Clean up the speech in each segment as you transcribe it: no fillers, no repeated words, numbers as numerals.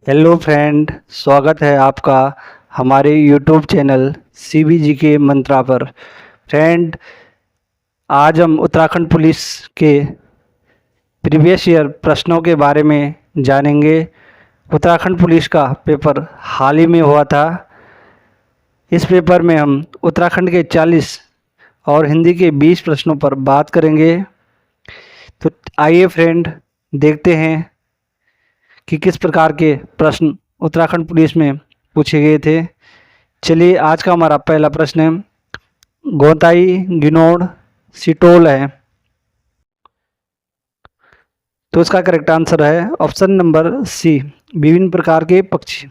Hello friend, स्वागत है आपका हमारे यूट्यूब चैनल सीबीजी के मंत्रा पर। फ्रेंड, आज हम उत्तराखंड पुलिस के प्रीवियस ईयर प्रश्नों के बारे में जानेंगे। उत्तराखंड पुलिस का पेपर हाल ही में हुआ था। इस पेपर में हम उत्तराखंड के 40 और हिंदी के 20 प्रश्नों पर बात करेंगे। तो आइए फ्रेंड, देखते हैं कि किस प्रकार के प्रश्न उत्तराखंड पुलिस में पूछे गए थे। चलिए, आज का हमारा पहला प्रश्न है, गोताई गिनोड सिटोल है, तो इसका करेक्ट आंसर है ऑप्शन नंबर सी, विभिन्न प्रकार के पक्षी।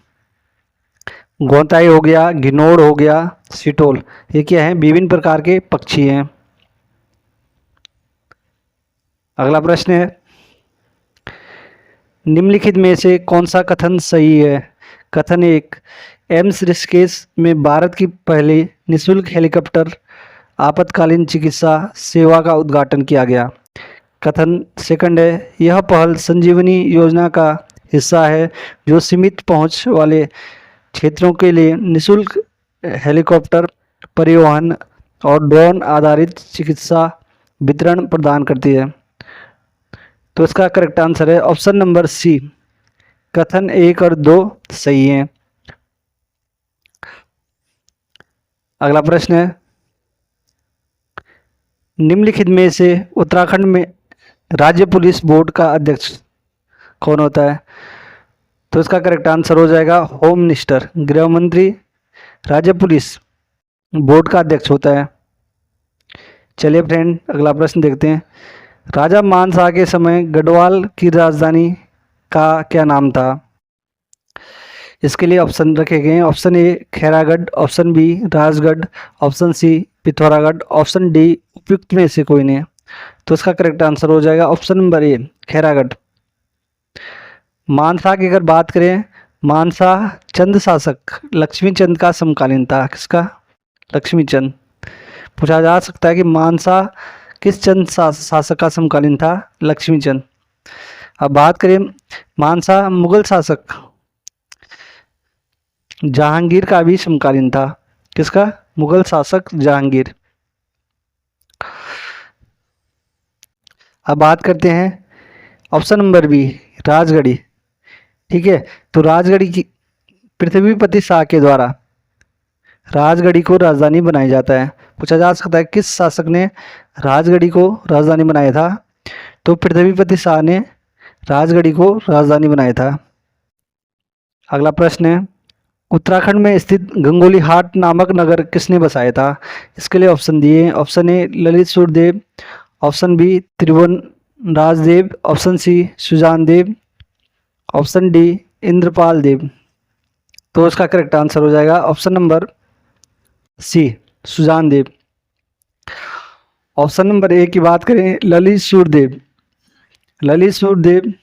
गोताई हो गया, गिनोड हो गया, सिटोल, ये क्या है? विभिन्न प्रकार के पक्षी हैं। अगला प्रश्न है, निम्नलिखित में से कौन सा कथन सही है? कथन एक, एम्स ऋषिकेश में भारत की पहली निःशुल्क हेलीकॉप्टर आपातकालीन चिकित्सा सेवा का उद्घाटन किया गया। कथन सेकंड है, यह पहल संजीवनी योजना का हिस्सा है जो सीमित पहुंच वाले क्षेत्रों के लिए निःशुल्क हेलीकॉप्टर परिवहन और ड्रोन आधारित चिकित्सा वितरण प्रदान करती है। तो इसका करेक्ट आंसर है ऑप्शन नंबर सी, कथन 1 और 2 सही हैं। अगला प्रश्न है, निम्नलिखित में से उत्तराखंड में राज्य पुलिस बोर्ड का अध्यक्ष कौन होता है? तो इसका करेक्ट आंसर हो जाएगा होम मिनिस्टर, गृह मंत्री राज्य पुलिस बोर्ड का अध्यक्ष होता है। चलिए फ्रेंड, अगला प्रश्न देखते हैं, राजा मानशाह के समय गढ़वाल की राजधानी का क्या नाम था? इसके लिए ऑप्शन रखे गए हैं, option A Khairagarh, option B Rajgarh, option C Pithoragarh, option D उपयुक्त में से कोई नहीं। तो इसका करेक्ट आंसर हो जाएगा ऑप्शन नंबर ए खैरागढ़। मानशाह की अगर बात करें, मानशाह चंद शासक लक्ष्मी चंद का समकालीन था। किसका? लक्ष्मी चंद। पूछा जा सकता है कि मानशाह किस चंद शासक का समकालीन था? लक्ष्मी चंद। अब बात करें, मानशाह मुगल शासक जहांगीर का भी समकालीन था। किसका? मुगल शासक जहांगीर। अब बात करते हैं ऑप्शन नंबर बी राजगढ़ी। ठीक है, तो राजगढ़ी की पृथ्वीपति शाह के द्वारा राजगढ़ी को राजधानी बनाया जाता है। पूछा जा सकता है किस शासक ने राजगढ़ी को राजधानी बनाया था? तो पृथ्वीपति शाह ने राजगढ़ी को राजधानी बनाया था। अगला प्रश्न है, उत्तराखंड में स्थित गंगोली हाट नामक नगर किसने बसाया था? इसके लिए ऑप्शन दिए, option A Lalit Surdev, option B Tribhuvan Rajdev, option C Sujan Dev, option D Indrapal Dev. तो इसका करेक्ट आंसर हो जाएगा option number C Sujan Dev. Option number A की बात करें, ललित सुरदेव। ललित सुरदेव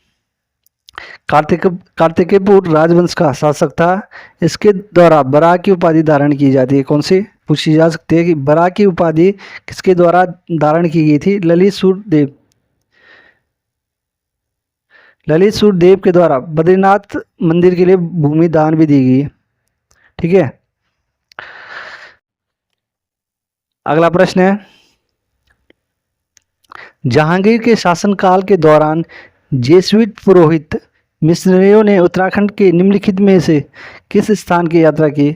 कार्तिकेयपुर राजवंश का शासक था। इसके द्वारा बराक की उपाधि धारण की जाती है। कौन सी? पूछी जा सकती है कि बराक की उपाधि किसके द्वारा धारण की गई थी? ललित सुरदेव। ललित सुरदेव के द्वारा बद्रीनाथ मंदिर के लिए भूमि दान भी दी गई। ठीक है, अगला प्रश्न है, जहांगीर के शासनकाल के दौरान जेसुइट पुरोहित मिशनरियों ने उत्तराखंड के निम्नलिखित में से किस स्थान की यात्रा की?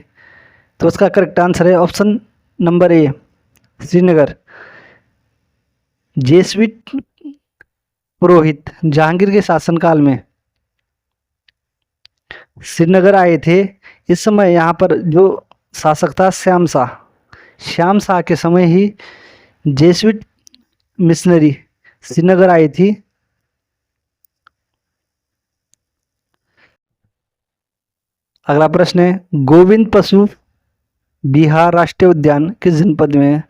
तो उसका करेक्ट आंसर है option number A Srinagar. Jesuit पुरोहित जहांगीर के शासनकाल में श्रीनगर आए थे। इस समय यहाँ पर जो शासक था श्याम शाह, श्याम शाह के समय ही जेसुइट मिशनरी श्रीनगर आई थी। अगला प्रश्न है, गोविंद पशु बिहार राष्ट्रीय उद्यान किस जनपद में है?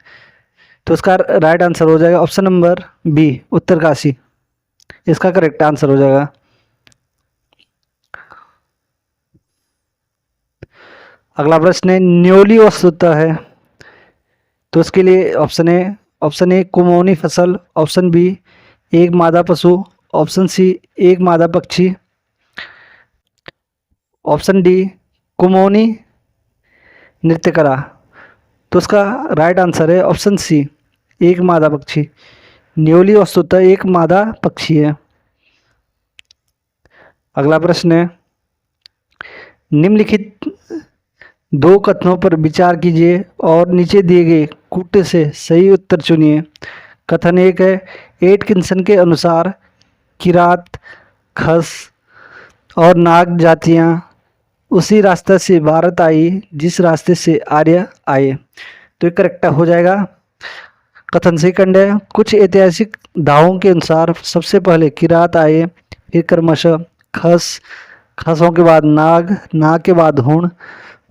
तो इसका राइट आंसर हो जाएगा ऑप्शन नंबर बी उत्तरकाशी। इसका करेक्ट आंसर हो जाएगा। अगला प्रश्न है, न्योली वस्तुतः है। तो इसके लिए ऑप्शन ए कुमौनी फसल, ऑप्शन बी एक मादा पशु, ऑप्शन सी एक मादा पक्षी, ऑप्शन डी कुमोनी नृत्य करा। तो उसका राइट आंसर है ऑप्शन सी एक मादा पक्षी। न्योली वस्तुतः एक मादा पक्षी है। अगला प्रश्न है, निम्नलिखित दो कथनों पर विचार कीजिए और नीचे दिए गए कूटे से सही उत्तर चुनिए। कथन एक है, एटकिंसन के अनुसार किरात, खस और नाग जातियां उसी रास्ते से भारत आई जिस रास्ते से आर्य आए। तो ये करेक्ट हो जाएगा। कथन सेकंड है, कुछ ऐतिहासिक दावों के अनुसार सबसे पहले किरात आए, फिर क्रमशः खस, खसों के बाद नाग, नाग के बाद हुण,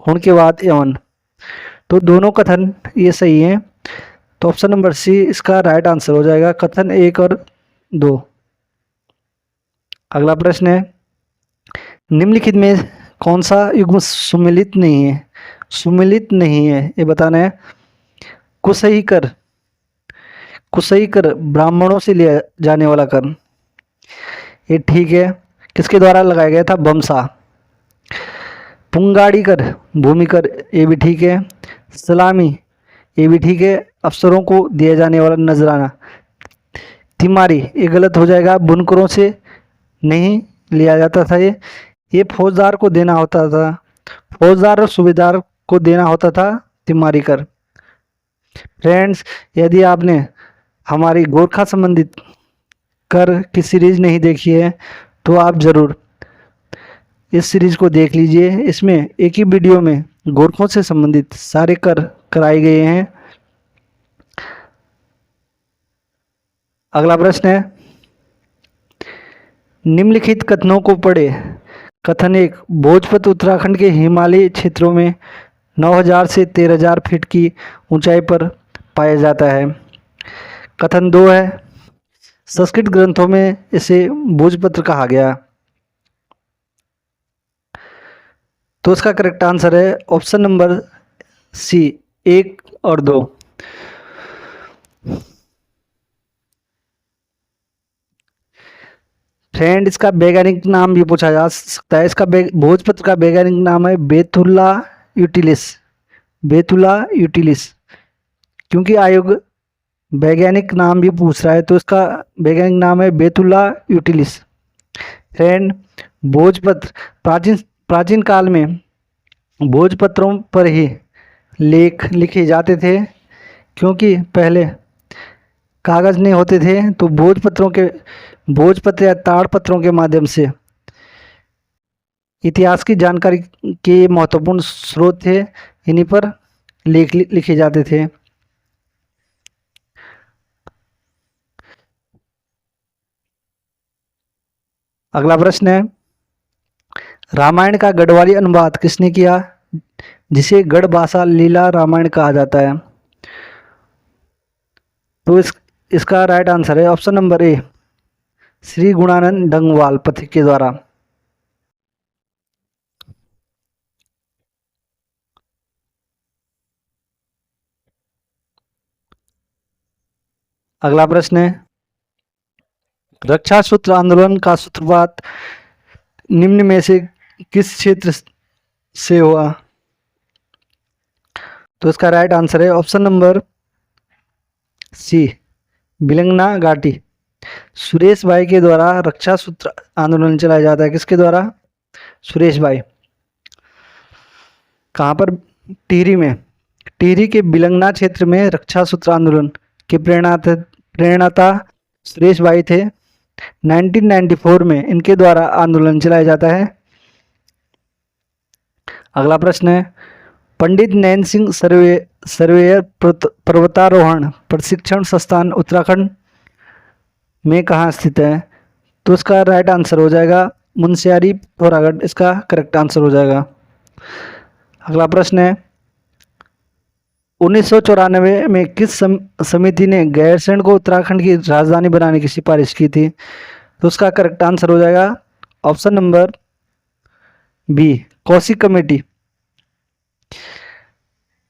हुण के बाद यवन। तो दोनों कथन ये सही हैं। तो ऑप्शन नंबर सी इसका राइट आंसर हो जाएगा, कथन 1 और 2। अगला प्रश्न है, निम्नलिखित में कौन सा युग्म सुमिलित नहीं है? सुमिलित नहीं है ये बताना है। कुसही कर, कुसही कर ब्राह्मणों से लिया जाने वाला कर, ये ठीक है। किसके द्वारा लगाया गया था? बमसा। पुंगाड़ी कर, भूमि कर, ये भी ठीक है। सलामी, ये भी ठीक है। अफसरों को दिया जाने वाला नजराना। तिमारी, ये गलत हो जाएगा, बुनकरों से नहीं लिया जाता था ये फौजदार को देना होता था, फौजदार और सूबेदार को देना होता था तिमारी कर। फ्रेंड्स, यदि आपने हमारी गोरखा संबंधित कर की सीरीज नहीं देखी है तो आप ज़रूर इस सीरीज को देख लीजिए। इसमें एक ही वीडियो में गोरखों से संबंधित सारे कर कराए गए हैं। अगला प्रश्न है, निम्नलिखित कथनों को पढ़े। कथन 1, भोजपत्र उत्तराखंड के हिमालयी क्षेत्रों में 9000 से 13000 फीट की ऊंचाई पर पाया जाता है। कथन 2 है, संस्कृत ग्रंथों में इसे भोजपत्र कहा गया। तो इसका करेक्ट आंसर है ऑप्शन नंबर सी 1 और 2। फ्रेंड, इसका वैज्ञानिक नाम भी पूछा जा सकता है। इसका भोजपत्र का वैज्ञानिक नाम है बेथुल्ला यूटिलिस, बेथुल्ला यूटिलिस। क्योंकि आयोग वैज्ञानिक नाम भी पूछ रहा है तो इसका वैज्ञानिक नाम है बेथुल्ला यूटिलिस। फ्रेंड, भोजपत्र प्राचीन काल में भोजपत्रों पर ही लेख लिखे जाते थे। क्योंकि पहले कागज़ नहीं होते थे तो भोजपत्र या ताड़पत्रों के माध्यम से इतिहास की जानकारी के महत्वपूर्ण स्रोत थे। इन्हीं पर लेख लिखे जाते थे। अगला प्रश्न है, रामायण का गढ़वाली अनुवाद किसने किया जिसे गढ़भाषा लीला रामायण कहा जाता है? तो इसका राइट आंसर है ऑप्शन नंबर ए श्री गुणानंद डंगवाल पथिक के द्वारा। अगला प्रश्न है, रक्षा सूत्र आंदोलन का सूत्रपात निम्न में से किस क्षेत्र से हुआ? तो इसका राइट आंसर है ऑप्शन नंबर सी बिलंगना घाटी। सुरेश भाई के द्वारा रक्षा सूत्र आंदोलन चलाया जाता है। किसके द्वारा? सुरेश भाई। कहाँ पर? टिहरी में। टिहरी के बिलंगना क्षेत्र में रक्षा सूत्र आंदोलन के प्रेरणाता सुरेश भाई थे। 1994 में इनके द्वारा आंदोलन चलाया जाता है। अगला प्रश्न है, पंडित नैन सिंह सर्वेयर पर्वतारोहण प्रशिक्षण संस्थान उत्तराखंड में कहाँ स्थित है? तो इसका राइट आंसर हो जाएगा मुनस्यारी पिथौरागढ़, इसका करेक्ट आंसर हो जाएगा। अगला प्रश्न है, 1994 में किस समिति ने गैरसैंण को उत्तराखंड की राजधानी बनाने की सिफारिश की थी? तो उसका करेक्ट आंसर हो जाएगा option number B Kaushik committee.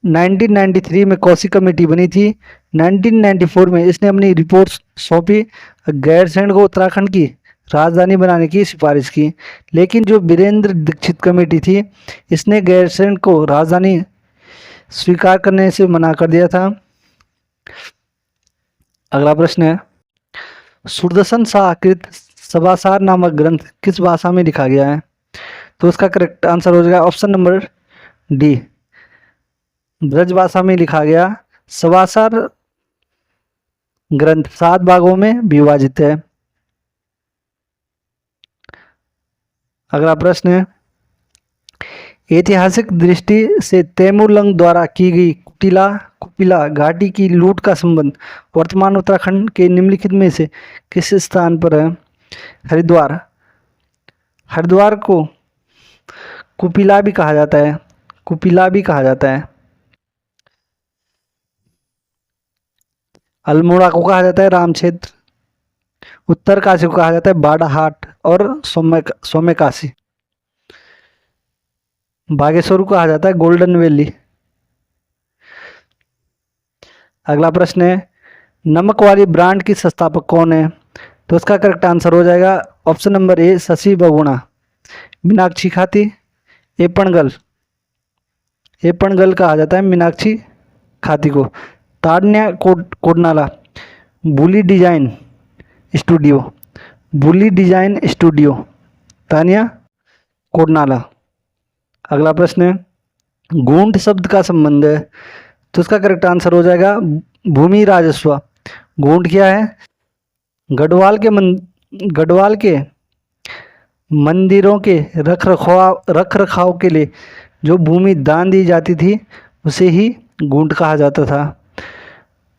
1993 में कौशिक कमेटी बनी थी। 1994 में इसने अपनी रिपोर्ट सौंपी। गैरसैंण को उत्तराखंड की राजधानी बनाने की सिफारिश की, लेकिन जो वीरेंद्र दीक्षित कमेटी थी इसने गैरसैंण को राजधानी स्वीकार करने से मना कर दिया था। अगला प्रश्न है, सुदर्शन शाह कृत सभासार नामक ग्रंथ किस भाषा में लिखा गया है? तो उसका करेक्ट आंसर हो जाएगा ऑप्शन नंबर डी, ब्रज भाषा में लिखा गया। सभासार ग्रंथ 7 भागों में विभाजित है। अगला प्रश्न है, ऐतिहासिक दृष्टि से तैमूरलंग द्वारा की गई कुपिला घाटी की लूट का संबंध वर्तमान उत्तराखंड के निम्नलिखित में से किस स्थान पर है? हरिद्वार। हरिद्वार को कुपिला भी कहा जाता है, कुपिला भी कहा जाता है। अल्मोड़ा को कहा जाता है राम क्षेत्र, उत्तरकाशी को कहा जाता है बाड़ाहाट और सौम्यकाशी। बागेश्वर को कहा जाता है गोल्डन वैली। अगला प्रश्न है, नमक वाली ब्रांड की संस्थापक कौन है? तो उसका करेक्ट आंसर हो जाएगा ऑप्शन नंबर ए, शशि बहुगुणा। मीनाक्षी खाती, एपणगल, एपणगल कहा जाता है मीनाक्षी खाती को। तान्या कोडनाला, बुली डिजाइन स्टूडियो, बुली डिजाइन स्टूडियो, तान्या कोडनाला। अगला प्रश्न है, गूंठ शब्द का संबंध है? तो उसका करेक्ट आंसर हो जाएगा भूमि राजस्व। गूंठ क्या है? गढ़वाल के मंदिरों के रख रखाव के लिए जो भूमि दान दी जाती थी उसे ही गूंठ कहा जाता था।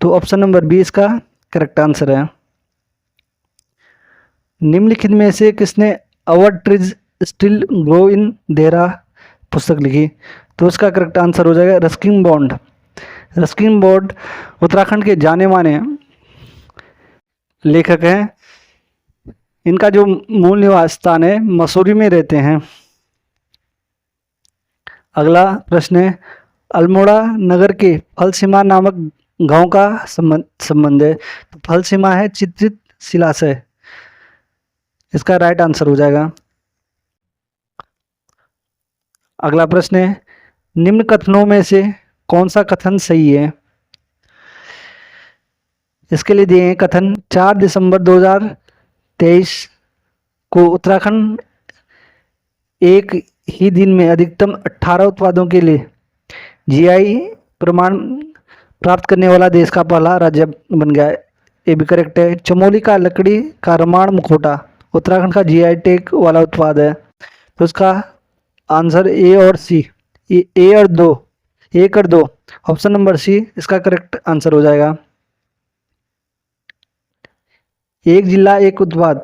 तो ऑप्शन नंबर 20 का करेक्ट आंसर है। निम्नलिखित में से किसने our trees still grow in Dehra पुस्तक लिखी? तो उसका करेक्ट आंसर हो जाएगा Ruskin Bond. Ruskin Bond Uttarakhand के जाने माने लेखक हैं। इनका जो मूल निवास स्थान है मसूरी में रहते हैं। अगला प्रश्न है, अल्मोड़ा नगर के फलसीमा नामक गांव का संबंध है? तो फलसीमा है चित्रित शिलाशय, इसका राइट आंसर हो जाएगा। अगला प्रश्न है, निम्न कथनों में से कौन सा कथन सही है? इसके लिए दिए हैं कथन। 4 दिसंबर 2023 को उत्तराखंड एक ही दिन में अधिकतम 18 उत्पादों के लिए जीआई प्रमाण प्राप्त करने वाला देश का पहला राज्य बन गया है, ये भी करेक्ट है। चमोली का लकड़ी का रमाण मुखौटा उत्तराखंड का जीआई टैग वाला उत्पाद है। तो इसका आंसर ए और सी, ए और दो ऑप्शन नंबर सी इसका करेक्ट आंसर हो जाएगा। एक जिला एक उत्पाद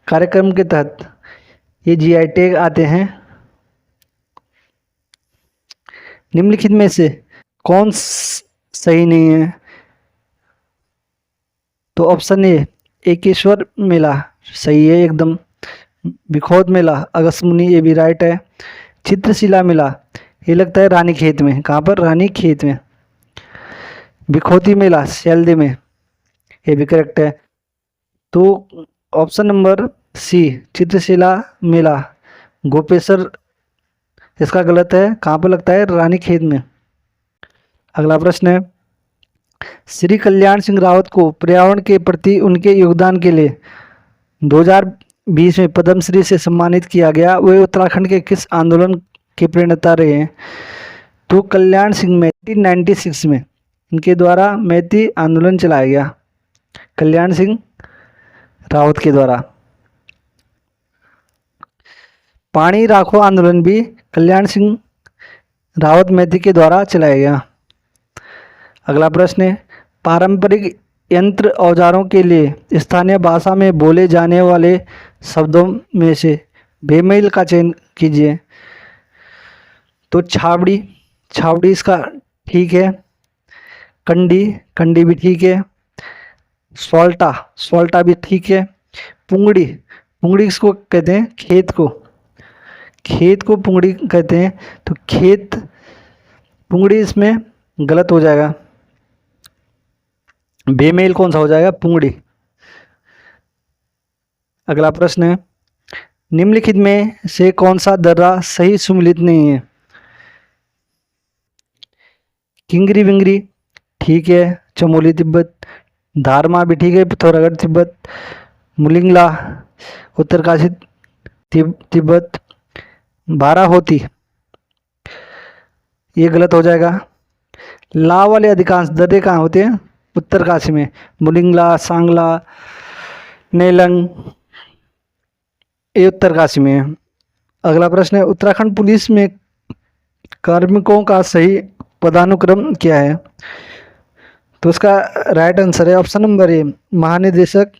कार्यक्रम के तहत ये जीआई टैग आते हैं। निम्नलिखित में से कौन सही नहीं है? तो ऑप्शन ए, एकेश्वर मेला सही है एकदम। बिखौत मेला अगस्त्यमुनि, ये भी राइट है। चित्रशिला मेला ये लगता है रानीखेत में। कहाँ पर? रानीखेत में। बिखौती मेला सैलदे में, ये भी करेक्ट है। तो ऑप्शन नंबर सी चित्रशिला मेला गोपेश्वर इसका गलत है। कहाँ पर लगता है? रानीखेत में। अगला प्रश्न है, श्री कल्याण सिंह रावत को पर्यावरण के प्रति उनके योगदान के लिए 2020 में पद्मश्री से सम्मानित किया गया। वे उत्तराखंड के किस आंदोलन के प्रणेता रहे हैं? तो कल्याण सिंह में 1996 में इनके द्वारा मैती आंदोलन चलाया गया, कल्याण सिंह रावत के द्वारा। पानी राखो आंदोलन भी कल्याण सिंह रावत मैती के द्वारा चलाया गया। अगला प्रश्न है, पारंपरिक यंत्र औजारों के लिए स्थानीय भाषा में बोले जाने वाले शब्दों में से बेमेल का चयन कीजिए। तो छावड़ी इसका ठीक है। कंडी भी ठीक है। सॉल्टा भी ठीक है। पुंगड़ी किसको कहते हैं? खेत को पुंगड़ी कहते हैं। तो खेत पुंगड़ी इसमें गलत हो जाएगा। बेमेल कौन सा हो जाएगा? पुंगड़ी। अगला प्रश्न है, निम्नलिखित में से कौन सा दर्रा सही सुमेलित नहीं है? किंगरी विंगरी ठीक है, चमोली तिब्बत, धारमा भी ठीक है, पिथौरागढ़ तिब्बत, मुलिंगला उत्तरकाशी तिब्बत, बाराहोती ये गलत हो जाएगा। ला वाले अधिकांश दर्रे कहाँ होते हैं? उत्तरकाशी में, मुलिंगला, सांगला, नेलंग ये उत्तरकाशी में है। अगला प्रश्न है, उत्तराखंड पुलिस में कार्मिकों का सही पदानुक्रम क्या है? तो उसका राइट आंसर है ऑप्शन नंबर ए, महानिदेशक,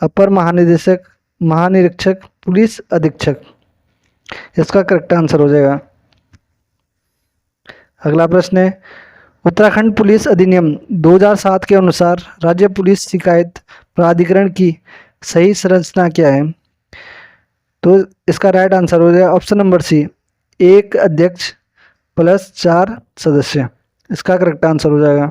अपर महानिदेशक, महानिरीक्षक, पुलिस अधीक्षक। इसका करेक्ट आंसर हो जाएगा। अगला प्रश्न है, उत्तराखंड पुलिस अधिनियम 2007 के अनुसार राज्य पुलिस शिकायत प्राधिकरण की सही संरचना क्या है? तो इसका राइट आंसर हो जाएगा ऑप्शन नंबर सी, एक अध्यक्ष प्लस 4 सदस्य। इसका करेक्ट आंसर हो जाएगा।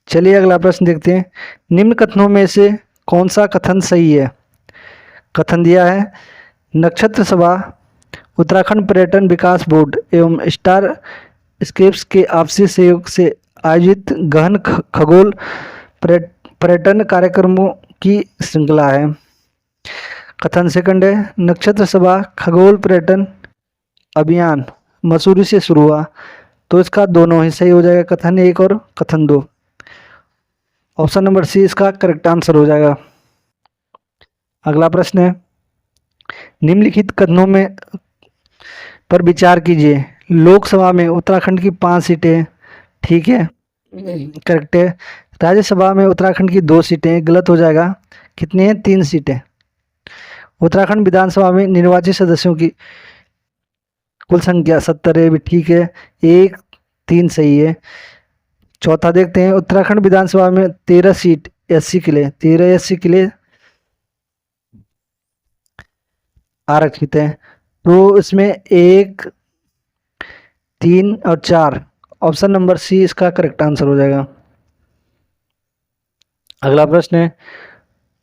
चलिए अगला प्रश्न देखते हैं, निम्न कथनों में से कौन सा कथन सही है? कथन दिया है, नक्षत्र सभा, उत्तराखंड पर्यटन विकास बोर्ड एवं स्टार स्केप्स के आपसी सहयोग से आयोजित गहन खगोल पर्यटन कार्यक्रमों की श्रृंखला है। कथन सेकंड है, नक्षत्र सभा खगोल पर्यटन अभियान मसूरी से शुरू हुआ। तो इसका दोनों ही सही हो जाएगा, कथन एक और कथन दो। ऑप्शन नंबर सी इसका करेक्ट आंसर हो जाएगा। अगला प्रश्न है, निम्नलिखित कथनों में पर विचार कीजिए। लोकसभा में उत्तराखंड की 5 सीटें ठीक है, करेक्ट है। राज्यसभा में उत्तराखंड की 2 सीटें गलत हो जाएगा। कितनी हैं? 3 सीटें। उत्तराखंड विधानसभा में निर्वाचित सदस्यों की कुल संख्या 70 है, भी ठीक है, 1 3 सही है। चौथा देखते हैं, उत्तराखंड विधानसभा में 13 सीट एससी के लिए, 13 एससी के लिए आरक्षित है। तो इसमें 1 3 और 4 ऑप्शन नंबर सी इसका करेक्ट आंसर हो जाएगा। अगला प्रश्न है,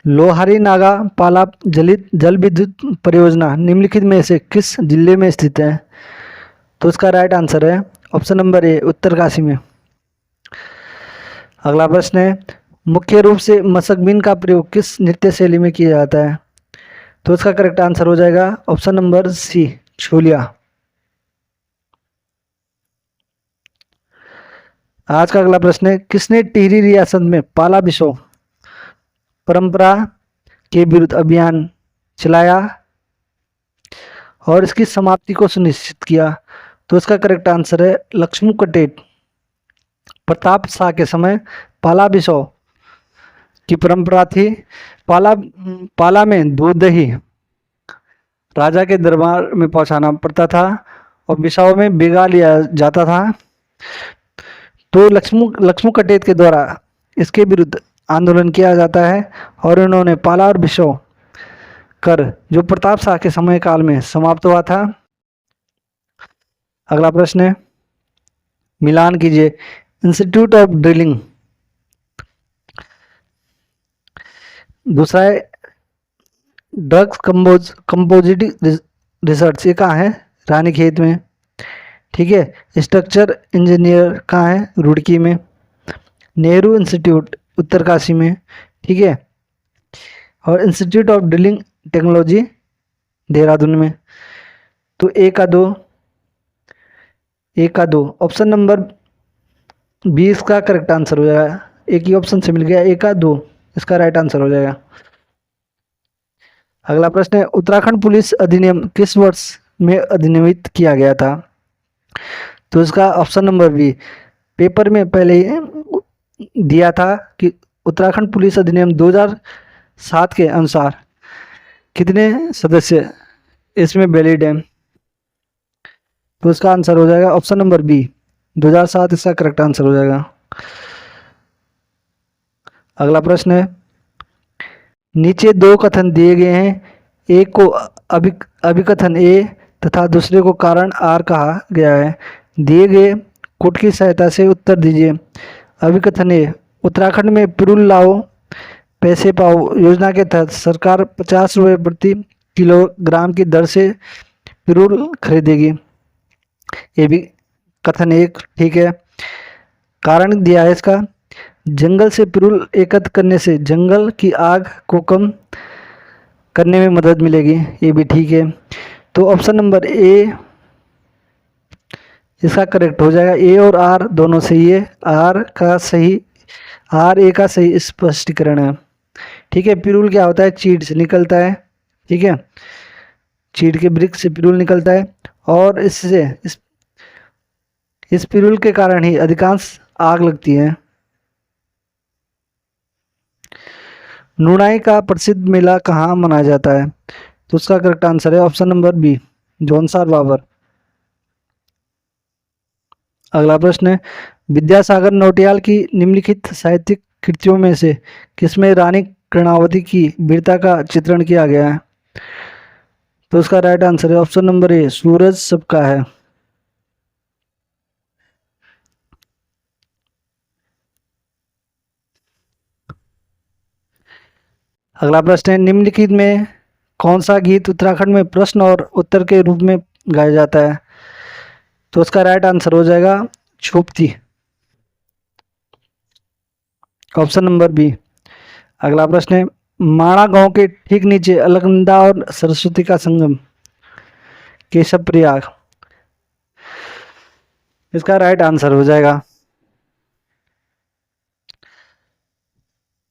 लोहारी नागा पाला जल विद्युत परियोजना निम्नलिखित में से किस जिले में स्थित है? तो इसका राइट आंसर है ऑप्शन नंबर ए, उत्तरकाशी में। अगला प्रश्न है, मुख्य रूप से मशक-बीन का प्रयोग किस नृत्य शैली में किया जाता है? तो इसका करेक्ट आंसर हो जाएगा ऑप्शन नंबर सी, छोलिया। आज का अगला प्रश्न है, किसने टिहरी रियासत में पाला बिसौ परंपरा के विरुद्ध अभियान चलाया और इसकी समाप्ति को सुनिश्चित किया? तो इसका करेक्ट आंसर है लक्ष्मू कटेट। प्रताप शाह के समय पाला बिसौ की परंपरा थी। पाला में दूध दही राजा के दरबार में पहुंचाना पड़ता था और बिसाओ में भिगा लिया जाता था। तो लक्ष्मू कटेत के द्वारा इसके विरुद्ध आंदोलन किया जाता है और इन्होंने पाला और बिसौ कर जो प्रताप शाह के समय काल में समाप्त हुआ था। अगला प्रश्न है, मिलान कीजिए। इंस्टीट्यूट ऑफ ड्रिलिंग, दूसरा है ड्रग्स कंपोजिट रिसर्च, ये कहाँ है? रानीखेत में, ठीक है। स्ट्रक्चर इंजीनियर कहाँ है? रुड़की में। नेहरू इंस्टीट्यूट उत्तरकाशी में, ठीक है। और institute of drilling technology Dehradun में। तो एक का दो ऑप्शन नंबर 20 का करेक्ट आंसर हो जाएगा। एक ही ऑप्शन से मिल गया, एक का दो इसका राइट आंसर हो जाएगा। अगला प्रश्न है, उत्तराखंड पुलिस अधिनियम किस वर्ष में अधिनियमित किया गया था? तो इसका ऑप्शन नंबर बी, पेपर में पहले ही दिया था कि उत्तराखंड पुलिस अधिनियम 2007 के अनुसार कितने सदस्य इसमें वैलिड हैं। तो इसका आंसर हो जाएगा ऑप्शन नंबर बी, 2007 इसका करेक्ट आंसर हो जाएगा। अगला प्रश्न है, नीचे 2 कथन दिए गए हैं, एक को अभिकथन ए तथा दूसरे को कारण आर कहा गया है। दिए गए कोड की सहायता से उत्तर दीजिए। अभिकथन ए, उत्तराखंड में पिरुल लाओ पैसे पाओ योजना के तहत सरकार 50 रुपये प्रति किलोग्राम की दर से पिरूल खरीदेगी। ये भी कथन एक ठीक है। कारण दिया है इसका, जंगल से पिरूल एकत्र करने से जंगल की आग को कम करने में मदद मिलेगी। ये भी ठीक है। तो ऑप्शन नंबर ए इसका करेक्ट हो जाएगा। ए और आर दोनों सही है। आर ए का सही स्पष्टीकरण है। ठीक है। पिरूल क्या होता है? चीड़ से निकलता है। ठीक है, चीड़ के वृक्ष से पिरूल निकलता है और इस पिरूल के कारण ही अधिकांश आग लगती है। नुनाई का प्रसिद्ध मेला कहाँ मनाया जाता है? तो उसका करेक्ट आंसर है option number B, Jaunsar Babar. अगला प्रश्न है, विद्यासागर नौटियाल की निम्नलिखित साहित्यिक कृतियों में से किसमें रानी कर्णावती की वीरता का चित्रण किया गया है? तो उसका राइट आंसर है ऑप्शन नंबर ए, सूरज सबका है। अगला प्रश्न है, निम्नलिखित में कौन सा गीत उत्तराखंड में प्रश्न और उत्तर के रूप में गाया जाता है? तो उसका राइट आंसर हो जाएगा छुपती, ऑप्शन नंबर बी। अगला प्रश्न है, माणा गांव के ठीक नीचे अलकनंदा और सरस्वती का संगम केशव प्रयाग, इसका राइट आंसर हो जाएगा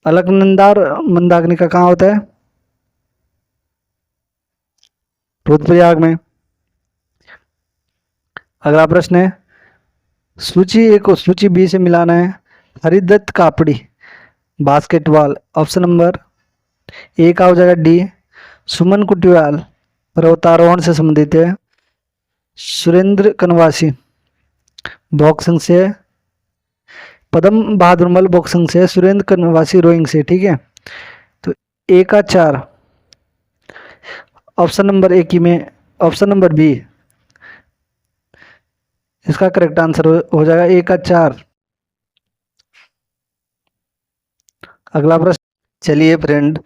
अलकनंदा और मंदाकिनी का कहाँ होता है? रुद्रप्रयाग में। अगला प्रश्न है, सूची ए को सूची बी से मिलाना है। Haridatt Kapri basketball, option number A का हो जाएगा डी। सुमन कुटियाल पर्वतारोहण से संबंधित है। सुरेंद्र कनवासी बॉक्सिंग से, पदम बहादुर मल बॉक्सिंग से, सुरेंद्र कनवासी रोइंग से। ठीक है, तो ए का 4, ऑप्शन नंबर ए की में ऑप्शन नंबर बी इसका करेक्ट आंसर हो जाएगा ए का 4। अगला प्रश्न, चलिए फ्रेंड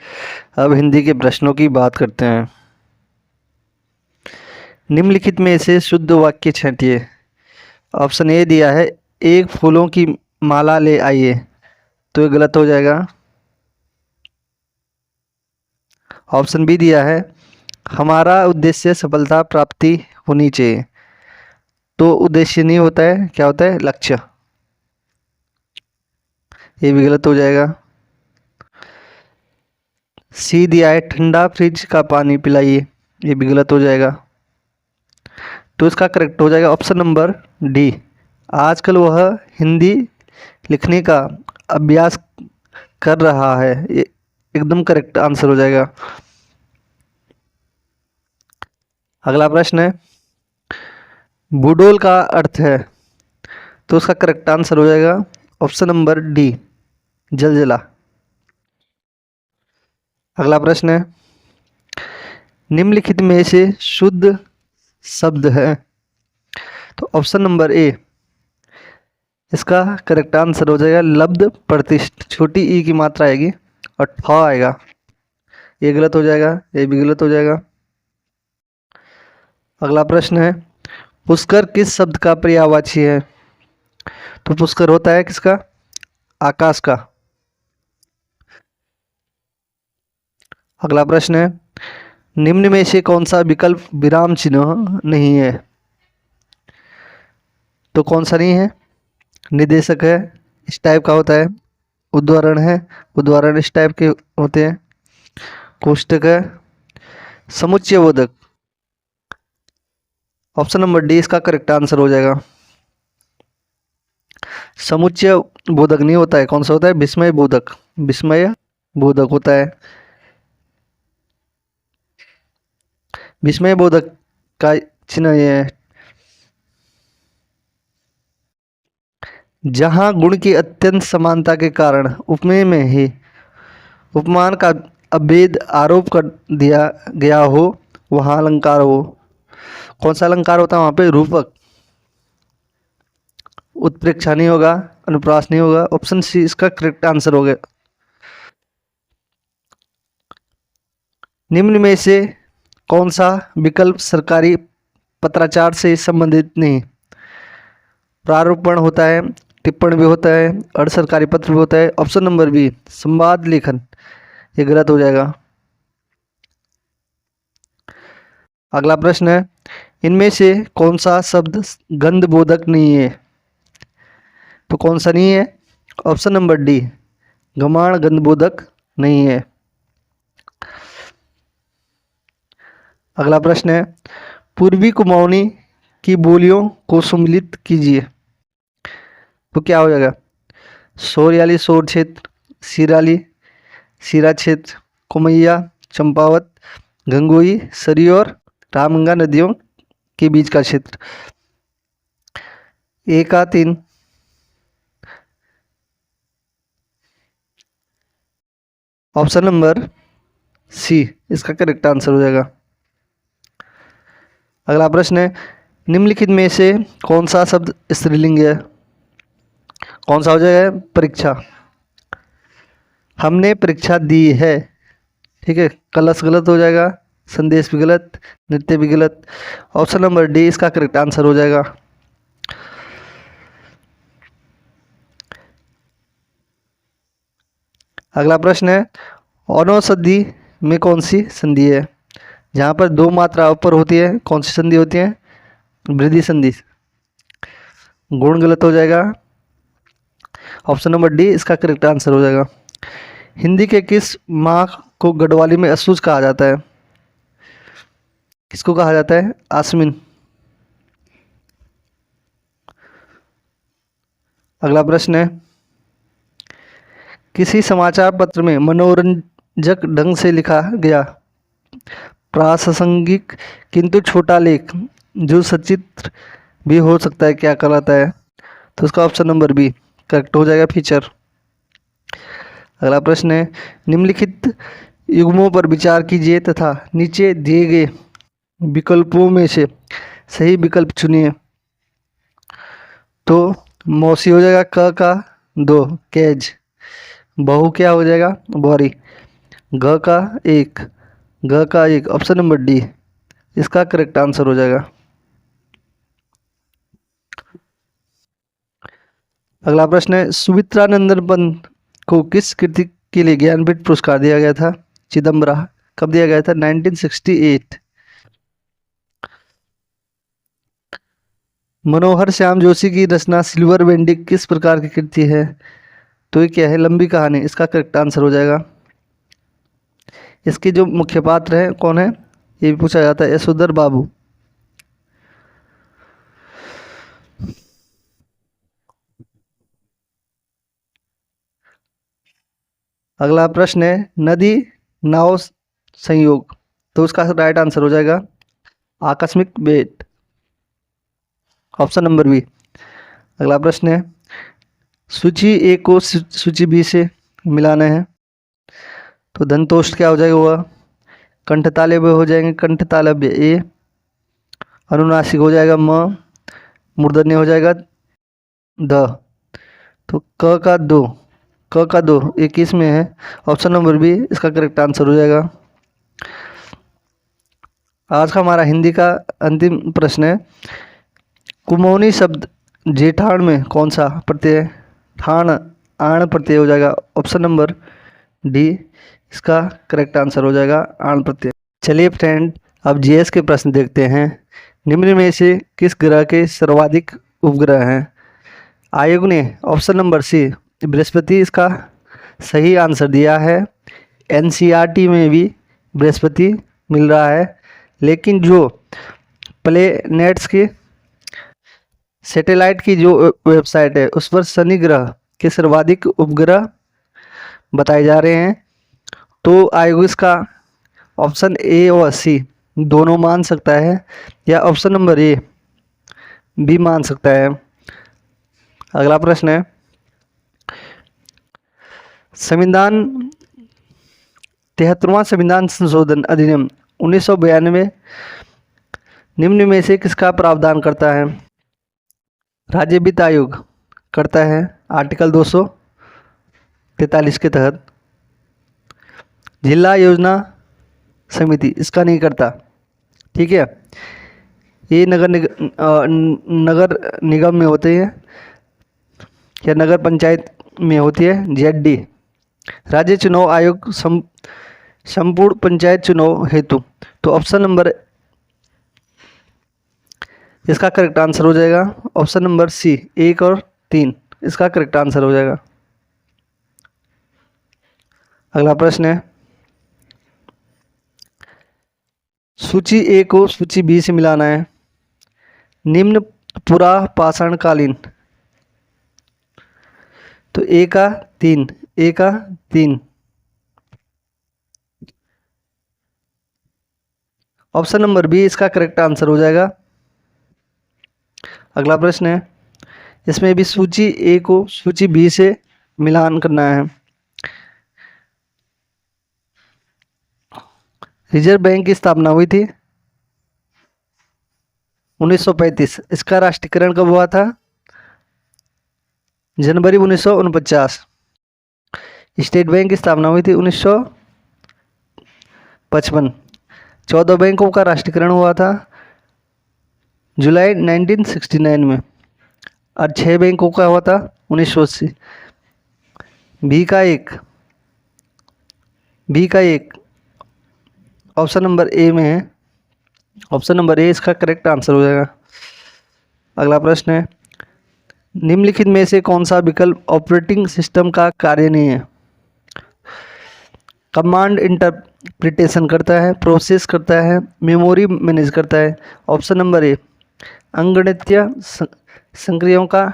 अब हिंदी के प्रश्नों की बात करते हैं। निम्नलिखित में से शुद्ध वाक्य छांटिए। ऑप्शन ए दिया है, एक फूलों की माला ले आइए, तो ये गलत हो जाएगा। ऑप्शन बी दिया है, हमारा उद्देश्य सफलता प्राप्ति होनी चाहिए, तो उद्देश्य नहीं होता है, क्या होता है? लक्ष्य। ये भी गलत हो जाएगा। सी दिया है, ठंडा फ्रिज का पानी पिलाइए, ये भी गलत हो जाएगा। तो इसका करेक्ट हो जाएगा ऑप्शन नंबर डी, आजकल वह हिंदी लिखने का अभ्यास कर रहा है, ये एकदम करेक्ट आंसर हो जाएगा। अगला प्रश्न है, बूडोल का अर्थ है, तो उसका करेक्ट आंसर हो जाएगा ऑप्शन नंबर डी, जलजला। अगला प्रश्न है, निम्नलिखित में से शुद्ध शब्द है, तो ऑप्शन नंबर ए इसका करेक्ट आंसर हो जाएगा लब्ध प्रतिष्ठ, छोटी ई की मात्रा आएगी और ठ आएगा, ये गलत हो जाएगा, ये भी गलत हो जाएगा। अगला प्रश्न है, पुष्कर किस शब्द का पर्यायवाची है? तो पुष्कर होता है किसका? आकाश का। अगला प्रश्न है, निम्न में से कौन सा विकल्प विराम चिन्ह नहीं है? तो कौन सा नहीं है? निर्देशक है, इस टाइप का होता है। उद्धरण है, उद्धरण इस टाइप के होते हैं। कोष्टक है, समुच्चय बोधक, ऑप्शन नंबर डी इसका करेक्ट आंसर हो जाएगा। समुच्चय बोधक नहीं होता है, कौन सा होता है? विस्मय बोधक, विस्मय बोधक होता है। विस्मय बोधक का चिन्ह ये है, जहां गुण की अत्यंत समानता के कारण उपमेय में ही उपमान का अभेद आरोप कर दिया गया हो, वहां अलंकार हो। कौन सा अलंकार होता है वहां पे? रूपक। उत्प्रेक्षा नहीं होगा, अनुप्रास नहीं होगा। ऑप्शन सी इसका करेक्ट आंसर हो गया। निम्न में से कौन सा विकल्प सरकारी पत्राचार से संबंधित नहीं? प्रारूपण होता है, टिप्पण भी होता है, अर्ध सरकारी पत्र भी होता है। ऑप्शन नंबर बी संवाद लेखन, ये गलत हो जाएगा। अगला प्रश्न है, इनमें से कौन सा शब्द गंधबोधक नहीं है? तो कौन सा नहीं है? ऑप्शन नंबर डी गमाण गंधबोधक नहीं है। अगला प्रश्न है, पूर्वी कुमाऊनी की बोलियों को सम्मिलित कीजिए। तो क्या हो जाएगा? सोरयाली सोर क्षेत्र, सिराली सिरा क्षेत्र, कुमैया, चंपावत, गंगोई, सरयू और रामगंगा नदियों के बीच का क्षेत्र। ए का 3। ऑप्शन नंबर सी इसका करेक्ट आंसर हो जाएगा। अगला प्रश्न है, निम्नलिखित में से कौन सा शब्द स्त्रीलिंग है? कौन सा हो जाएगा? परीक्षा। हमने परीक्षा दी है, ठीक है। कलश गलत हो जाएगा, संदेश भी गलत, नृत्य भी गलत। ऑप्शन नंबर डी इसका करेक्ट आंसर हो जाएगा। अगला प्रश्न है, औनोषधि में कौन सी संधि है? जहाँ पर दो मात्रा ऊपर होती है कौन सी संधि होती है? वृद्धि संधि। गुण गलत हो जाएगा। ऑप्शन नंबर डी इसका करेक्ट आंसर हो जाएगा। हिंदी के किस माह को गढ़वाली में असुज कहा जाता है? किसको कहा जाता है? आश्विन। अगला प्रश्न है, किसी समाचार पत्र में मनोरंजक ढंग से लिखा गया प्रासंगिक किंतु छोटा लेख जो सचित्र भी हो सकता है क्या कहलाता है? तो उसका ऑप्शन नंबर बी करेक्ट हो जाएगा, फीचर। अगला प्रश्न है, निम्नलिखित युग्मों पर विचार कीजिए तथा नीचे दिए गए विकल्पों में से सही विकल्प चुनिए। तो मौसी हो जाएगा क का 2, कैज। बहु क्या हो जाएगा? बोरी। ग का 1, ग का 1। ऑप्शन नंबर डी इसका करेक्ट आंसर हो जाएगा। अगला प्रश्न है, सुमित्रानंदन पंत को किस कृति के लिए ज्ञानपीठ पुरस्कार दिया गया था? चिदम्बरा। कब दिया गया था? 1968। मनोहर श्याम जोशी की रचना सिल्वर वेंडिंग किस प्रकार की कृति है? तो ये क्या है? लंबी कहानी। इसका करेक्ट आंसर हो जाएगा। इसके जो मुख्य पात्र है कौन है ये भी पूछा जाता है, यशोधर बाबू। अगला प्रश्न है, नदी नाव संयोग। तो उसका राइट आंसर हो जाएगा आकस्मिक भेंट। Option number B. अगला प्रश्न है, सूची ए को सूची बी से मिलाना है। तो धनतोष क्या हो जाएगा? वह कंठतालव्य हो जाएंगे, कंठतालव्य ए। अनुनासिक हो जाएगा म। मूर्धन्य हो जाएगा द। तो क का 2, क का 2 ये किस में है? ऑप्शन नंबर बी इसका करेक्ट आंसर हो जाएगा। आज का हमारा हिंदी का अंतिम प्रश्न है, कुमौनी शब्द जेठान में कौन सा प्रत्यय? ठान आण प्रत्यय हो जाएगा। ऑप्शन नंबर डी इसका करेक्ट आंसर हो जाएगा, आण प्रत्यय। चलिए फ्रेंड, अब जीएस के प्रश्न देखते हैं। निम्न में से किस ग्रह के सर्वाधिक उपग्रह हैं? आयोग ने ऑप्शन नंबर सी बृहस्पति इसका सही आंसर दिया है। एनसीईआरटी में भी बृहस्पति मिल रहा है, लेकिन जो प्लेनेट्स की सैटेलाइट की जो वेबसाइट है उस पर शनि ग्रह के सर्वाधिक उपग्रह बताए जा रहे हैं। तो आयोग इसका ऑप्शन ए और सी दोनों मान सकता है, या ऑप्शन नंबर ए भी मान सकता है। अगला प्रश्न है, संविधान 73वां संविधान संशोधन अधिनियम 1992 निम्न में से किसका प्रावधान करता है? राज्य वित्त आयोग करता है आर्टिकल 243 के तहत। जिला योजना समिति इसका नहीं करता। ठीक है, ये नगर निगम में होते हैं या नगर पंचायत में होती है। ZD राज्य चुनाव आयोग संपूर्ण पंचायत चुनाव हेतु। तो ऑप्शन नंबर इसका करेक्ट आंसर हो जाएगा ऑप्शन नंबर सी 1 और 3 इसका करेक्ट आंसर हो जाएगा। अगला प्रश्न है, सूची A को सूची B से मिलाना है। निम्न पुरा पाषाणकालीन, तो A का 3 ऑप्शन नंबर बी इसका करेक्ट आंसर हो जाएगा। अगला प्रश्न है, इसमें भी सूची A को सूची B से मिलान करना है। रिजर्व बैंक की स्थापना हुई थी 1935। इसका राष्ट्रीयकरण कब हुआ था? जनवरी 1949। स्टेट बैंक की स्थापना हुई थी 1955। 14 बैंकों का राष्ट्रीयकरण हुआ था जुलाई 1969 में और 6 बैंकों का हुआ था 1980। बी का एक ऑप्शन नंबर ए में है। ऑप्शन नंबर ए इसका करेक्ट आंसर हो जाएगा। अगला प्रश्न है, निम्नलिखित में से कौन सा विकल्प ऑपरेटिंग सिस्टम का कार्य नहीं है? कमांड इंटरप्रिटेशन करता है, प्रोसेस करता है, मेमोरी मैनेज करता है। ऑप्शन नंबर ए अंगणितीय संक्रियाओं का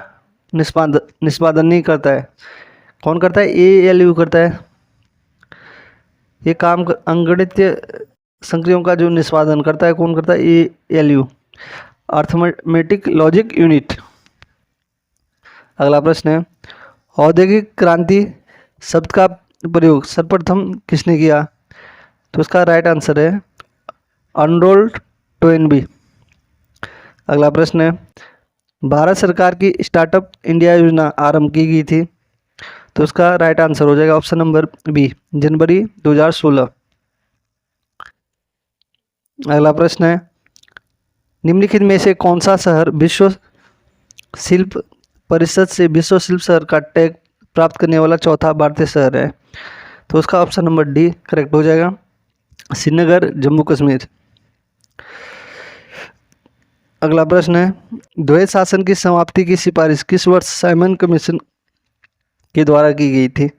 निष्पादन नहीं करता है। कौन करता है? ALU करता है। ये काम अंगणितीय संक्रियाओं का जो निष्पादन करता है कौन करता है? ALU arithmetic logic unit. अगला प्रश्न है, औद्योगिक क्रांति शब्द का प्रयोग सर्वप्रथम किसने किया? तो इसका राइट आंसर है अर्नोल्ड टोयनबी। अगला प्रश्न है, भारत सरकार की स्टार्टअप इंडिया योजना आरंभ की गई थी। तो इसका राइट आंसर हो जाएगा ऑप्शन नंबर बी जनवरी 2016। अगला प्रश्न है, निम्नलिखित में से कौन सा शहर विश्व शिल्प परिषद से विश्व शिल्प शहर का टैग प्राप्त करने वाला चौथा भारतीय शहर है? तो उसका ऑप्शन नंबर डी करेक्ट हो जाएगा श्रीनगर, जम्मू कश्मीर। अगला प्रश्न है, द्वैत शासन की समाप्ति की सिफारिश किस वर्ष साइमन कमीशन के द्वारा की गई थी?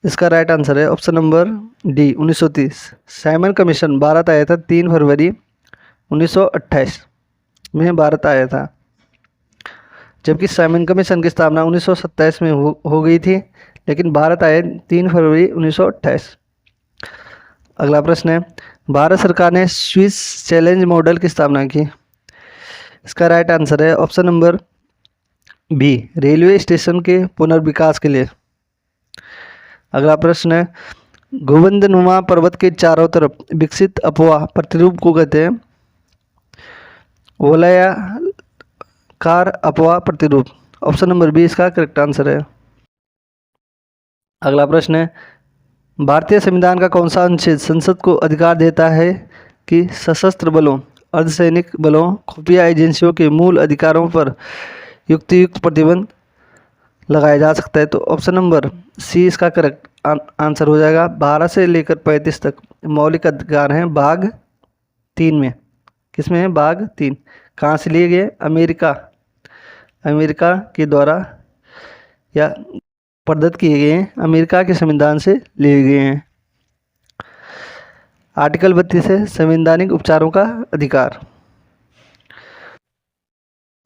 इसका राइट आंसर है option number D 1930। Simon commission Bharat आया था 3 फरवरी 1928 में भारत आया था, जबकि साइमन कमीशन की स्थापना 1927 में हो गई थी, लेकिन भारत आए 3 फरवरी 1928। अगला प्रश्न है, भारत सरकार ने स्विस चैलेंज मॉडल की स्थापना की। इसका राइट आंसर है option number B railway station के पुनर्विकास के लिए। अगला प्रश्न है, गोविंदनुमा पर्वत के चारों तरफ विकसित अपवाह प्रतिरूप को कहते हैं? वलयाकार अपवाह प्रतिरूप। ऑप्शन नंबर बी इसका करेक्ट आंसर है। अगला प्रश्न है, भारतीय संविधान का कौन सा अनुच्छेद संसद को अधिकार देता है कि सशस्त्र बलों, अर्धसैनिक बलों, खुफिया एजेंसियों के मूल अधिकारों पर युक्त प्रतिबंध लगाया जा सकता है? तो ऑप्शन नंबर सी इसका करेक्ट आंसर हो जाएगा। 12 से लेकर 35 तक मौलिक अधिकार हैं भाग 3 में। किसमें है? भाग 3। कहाँ से लिए गए? अमेरिका के द्वारा या प्रदत्त किए गए हैं, अमेरिका के संविधान से लिए गए हैं। आर्टिकल 32 है संवैधानिक उपचारों का अधिकार।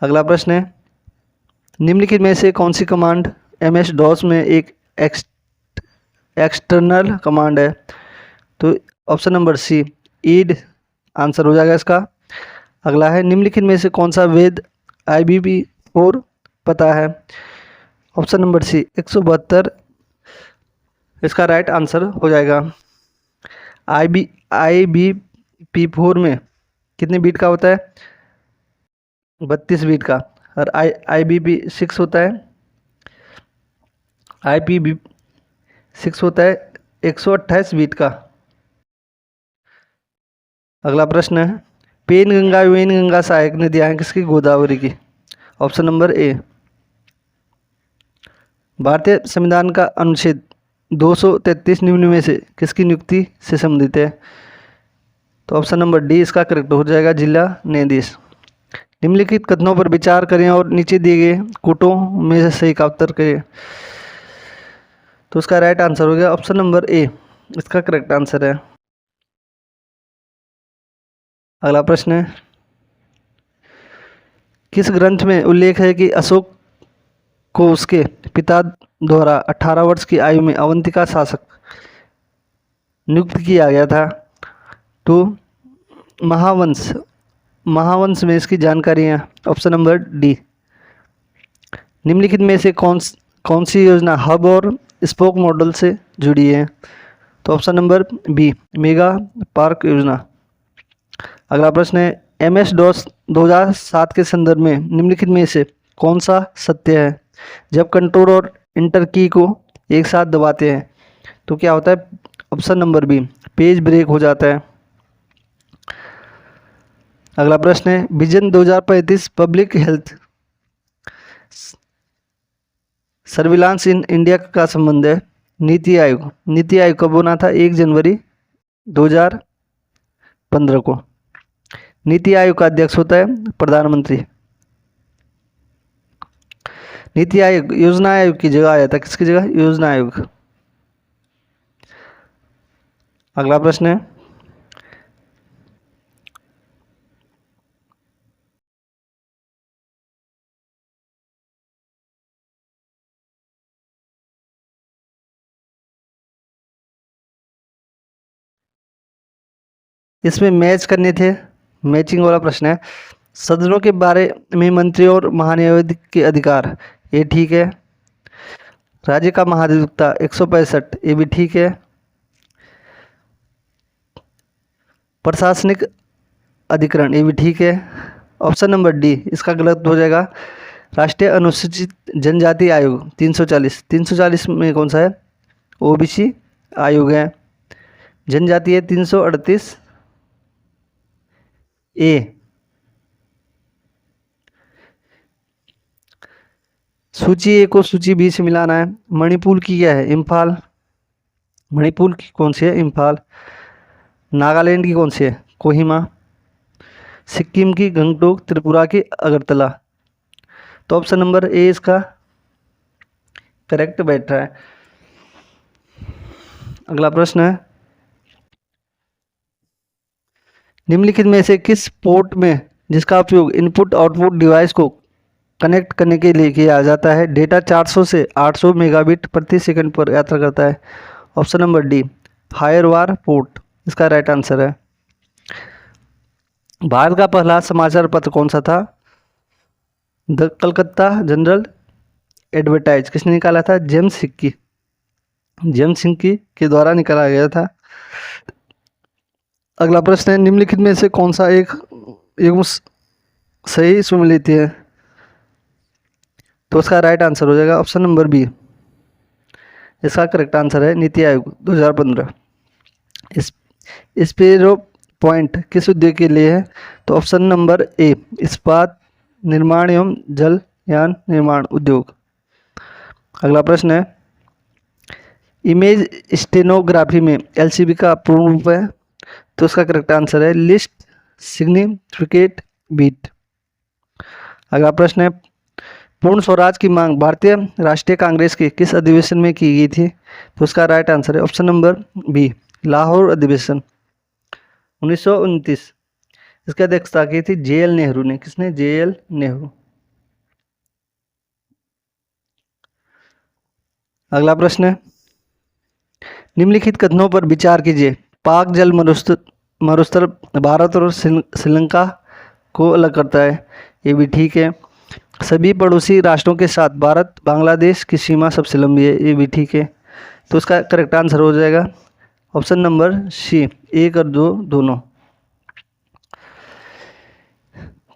अगला प्रश्न है, निम्नलिखित में से कौन सी कमांड MS-DOS में एक एक्सटर्नल कमांड है? तो ऑप्शन नंबर सी ईड आंसर हो जाएगा इसका। अगला है, निम्नलिखित में से कौन सा वैध IPv4 पता है? ऑप्शन नंबर सी 172 इसका राइट आंसर हो जाएगा। IPv4 में कितने बीट का होता है? 32 बीट का। और IPv6 होता है, IPv6 होता है 128 बीट का। अगला प्रश्न है, पेनगंगा वेनगंगा सहायक नदियां हैं किसकी? गोदावरी की। ऑप्शन नंबर ए। भारतीय संविधान का अनुच्छेद 233 निम्न में से किसकी नियुक्ति से संबंधित है? तो ऑप्शन नंबर डी इसका करेक्ट हो जाएगा, जिला न्यायाधीश। निम्नलिखित कथनों पर विचार करें और नीचे दिए गए कोटों में से सही का उत्तर करें। तो इसका राइट आंसर हो गया ऑप्शन नंबर ए, इसका करेक्ट आंसर है। अगला प्रश्न है, किस ग्रंथ में उल्लेख है कि अशोक को उसके पिता द्वारा 18 वर्ष की आयु में अवंतिका शासक नियुक्त किया गया था? तो महावंश में इसकी जानकारी है। Option number D. निम्नलिखित में से कौन सी योजना हब और स्पोक मॉडल से जुड़ी है? तो option number B, mega park योजना। अगला प्रश्न है, MS DOS 2007 के संदर्भ में निम्नलिखित में से कौन सा सत्य है? जब कंट्रोल और इंटर की को एक साथ दबाते हैं तो क्या होता है? Option number B, page break हो जाता है। अगला प्रश्न है, vision 2035 public health surveillance in India का संबंध है नीति आयोग कब बना था? 1 जनवरी 2015 को। नीति आयोग का अध्यक्ष होता है प्रधानमंत्री। नीति आयोग योजना आयोग की जगह आया था, किसकी जगह? योजना आयोग। अगला प्रश्न है, इसमें मैच करने थे, मैचिंग वाला प्रश्न है। सदनों के बारे में मंत्री और महान्यायाधीश के अधिकार, ये ठीक है। राज्य का महाधिवक्ता 165, ये भी ठीक है। प्रशासनिक अधिकरण, ये भी ठीक है। ऑप्शन नंबर डी इसका गलत हो जाएगा। राष्ट्रीय अनुसूचित जनजाति आयोग 340 में कौन सा है? OBC आयोग है। जनजाति है 338 ए। सूची ए को सूची बी से मिलाना है। मणिपुर की क्या है? इम्फाल। मणिपुर की कौन सी है? इम्फाल। नागालैंड की कौन सी है? कोहिमा। सिक्किम की गंगटोक, त्रिपुरा की अगरतला। तो ऑप्शन नंबर ए इसका करेक्ट बैठ रहा है। अगला प्रश्न है, निम्नलिखित में से किस पोर्ट में जिसका उपयोग इनपुट आउटपुट डिवाइस को कनेक्ट करने के लिए किया जाता है डेटा 400 से 800 मेगाबिट प्रति सेकंड पर यात्रा करता है? ऑप्शन नंबर डी, फायरवार पोर्ट, इसका राइट आंसर है। भारत का पहला समाचार पत्र कौन सा था? द कलकत्ता जनरल एडवर्टाइज किसने निकाला था? जेम्स सिक्की के द्वारा निकाला गया था। अगला प्रश्न है, निम्नलिखित में से कौन सा एक सही सुमेलित है? तो उसका राइट आंसर हो जाएगा ऑप्शन नंबर बी, इसका करेक्ट आंसर है नीति आयोग 2015। स्पेरो पॉइंट किस उद्योग के लिए है? तो ऑप्शन नंबर ए, इस्पात निर्माण एवं जलयान निर्माण उद्योग। अगला प्रश्न है, इमेज स्टेनोग्राफी में LCB का पूर्ण रूप है? तो उसका करेक्ट आंसर है लिस्ट सिग्निफिकेट बीट। अगला प्रश्न है, पूर्ण स्वराज की मांग भारतीय राष्ट्रीय कांग्रेस के किस अधिवेशन में की गई थी? तो उसका राइट आंसर है ऑप्शन नंबर बी, लाहौर अधिवेशन 1929। इसकी अध्यक्षता की थी JL नेहरू ने। किसने? JL नेहरू। अगला प्रश्न है, निम्नलिखित कथनों पर विचार कीजिए। पाक जल मरुस्थल भारत और श्रीलंका को अलग करता है, ये भी ठीक है। सभी पड़ोसी राष्ट्रों के साथ भारत बांग्लादेश की सीमा सबसे लंबी है, ये भी ठीक है। तो उसका करेक्ट आंसर हो जाएगा ऑप्शन नंबर सी, 1 और 2 दोनों।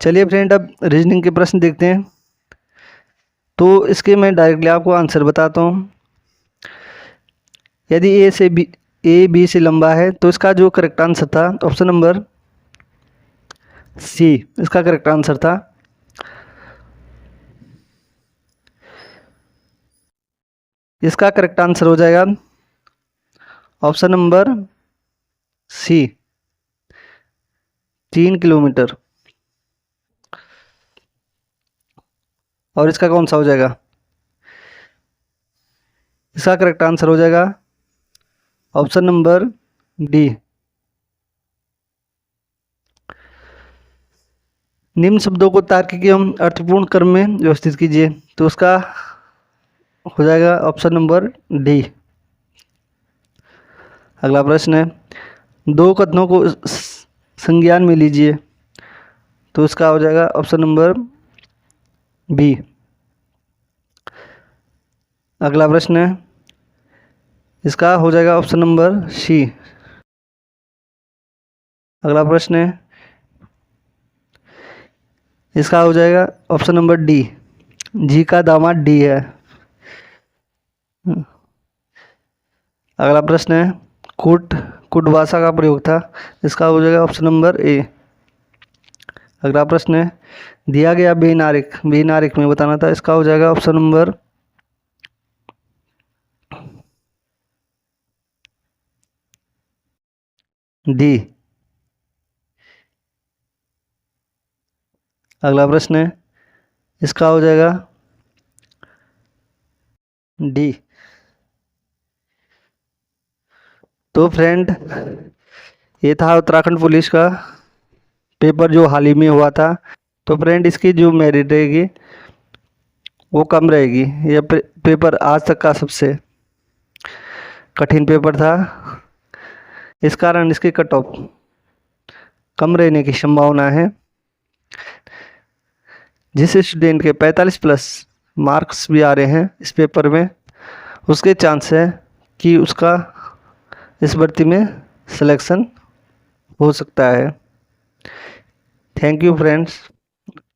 चलिए फ्रेंड, अब रीजनिंग के प्रश्न देखते हैं। तो इसके मैं डायरेक्टली आपको आंसर बताता हूँ। यदि ए बी से लंबा है तो इसका जो करेक्ट आंसर था ऑप्शन नंबर सी इसका करेक्ट आंसर था। इसका करेक्ट आंसर हो जाएगा ऑप्शन नंबर सी, 3 किलोमीटर। और इसका कौन सा हो जाएगा? इसका करेक्ट आंसर हो जाएगा ऑप्शन नंबर डी। निम्न शब्दों को तार्किक एवं अर्थपूर्ण क्रम में व्यवस्थित कीजिए। तो उसका हो जाएगा ऑप्शन नंबर डी। अगला प्रश्न है, दो कथनों को संज्ञान में लीजिए। तो इसका हो जाएगा ऑप्शन नंबर बी। अगला प्रश्न है, इसका हो जाएगा ऑप्शन नंबर सी। अगला प्रश्न है, इसका हो जाएगा ऑप्शन नंबर डी। जी का दामाद डी है। अगला प्रश्न है, कुट भाषा का प्रयोग था। इसका हो जाएगा ऑप्शन नंबर ए। अगला प्रश्न है, दिया गया बेनारिक में बताना था। इसका हो जाएगा ऑप्शन नंबर डी। अगला प्रश्न है, इसका हो जाएगा डी। तो फ्रेंड, ये था उत्तराखंड पुलिस का पेपर जो हाल ही में हुआ था। तो फ्रेंड, इसकी जो मेरिट रहेगी वो कम रहेगी। यह पेपर आज तक का सबसे कठिन पेपर था। इस कारण इसकी कट ऑफ कम रहने की संभावना है। जिस स्टूडेंट के 45 प्लस मार्क्स भी आ रहे हैं इस पेपर में, उसके चांस है कि उसका इस भर्ती में सिलेक्शन हो सकता है। Thank you friends.